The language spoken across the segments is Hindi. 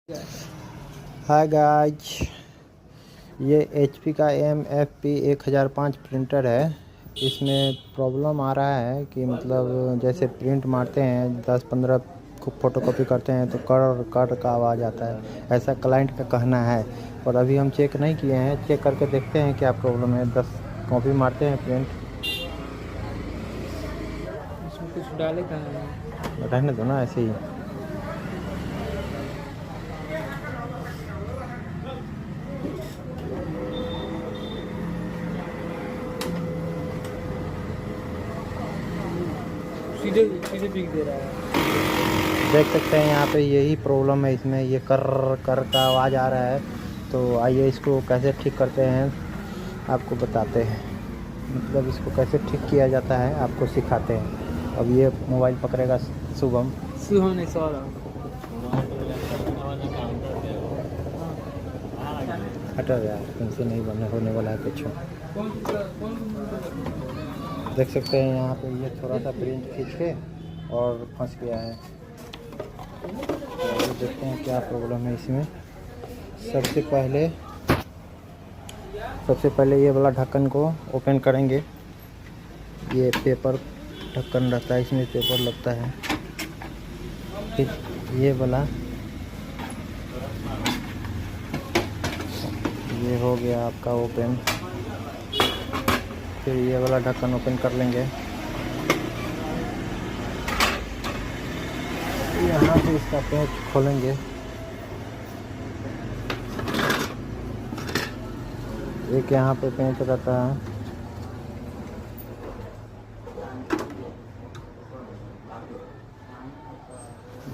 हाय गाइज, ये HP का MFP 1005 प्रिंटर है। इसमें प्रॉब्लम आ रहा है कि मतलब जैसे प्रिंट मारते हैं 10-15 को फ़ोटोकॉपी करते हैं तो कर कर का आवाज़ आता है, ऐसा क्लाइंट का कहना है। और अभी हम चेक नहीं किए हैं, चेक करके देखते हैं क्या प्रॉब्लम है। 10 कॉपी मारते हैं प्रिंट। इसमें कुछ डाले कहाँ है? रहने दो ना ऐसे ही। सीधे सीधे बिक दे रहा है। देख सकते हैं यहाँ पे यही प्रॉब्लम है इसमें, ये कर कर का आवाज़ आ रहा है। तो आइए इसको कैसे ठीक करते हैं आपको बताते हैं। मतलब इसको कैसे ठीक किया जाता है आपको सिखाते हैं। अब ये मोबाइल पकड़ेगा शुभम। सुहाने सौरभ। हटो यार, तुमसे नहीं बने होने वाला है कुछ। देख सकते हैं यहाँ पे ये थोड़ा सा प्रिंट खींच के और फंस गया है। तो देखते हैं क्या प्रॉब्लम है इसमें। सबसे पहले ये वाला ढक्कन को ओपन करेंगे। ये पेपर ढक्कन रहता है, इसमें पेपर लगता है। फिर ये वाला, ये हो गया आपका ओपन। फिर ये वाला ढक्कन ओपन कर लेंगे। यहाँ से इसका पेच खोलेंगे। एक यहाँ पे पेंच रहता है।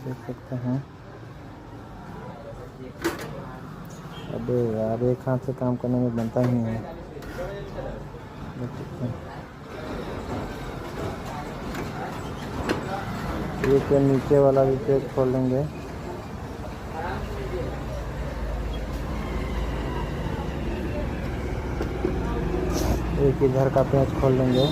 देख सकते हैं। अबे यार, एक हाथ से काम करने में बनता ही नहीं है। देख सकते हैं। एक नीचे वाला भी पेज खोल लेंगे। एक इधर का पेज खोल लेंगे।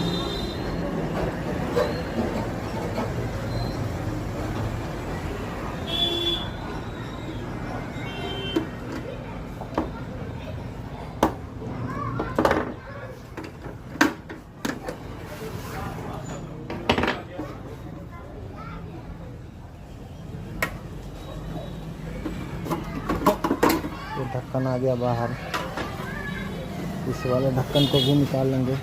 ये ढक्कन आ गया बाहर। इस वाले ढक्कन को भी निकाल लेंगे।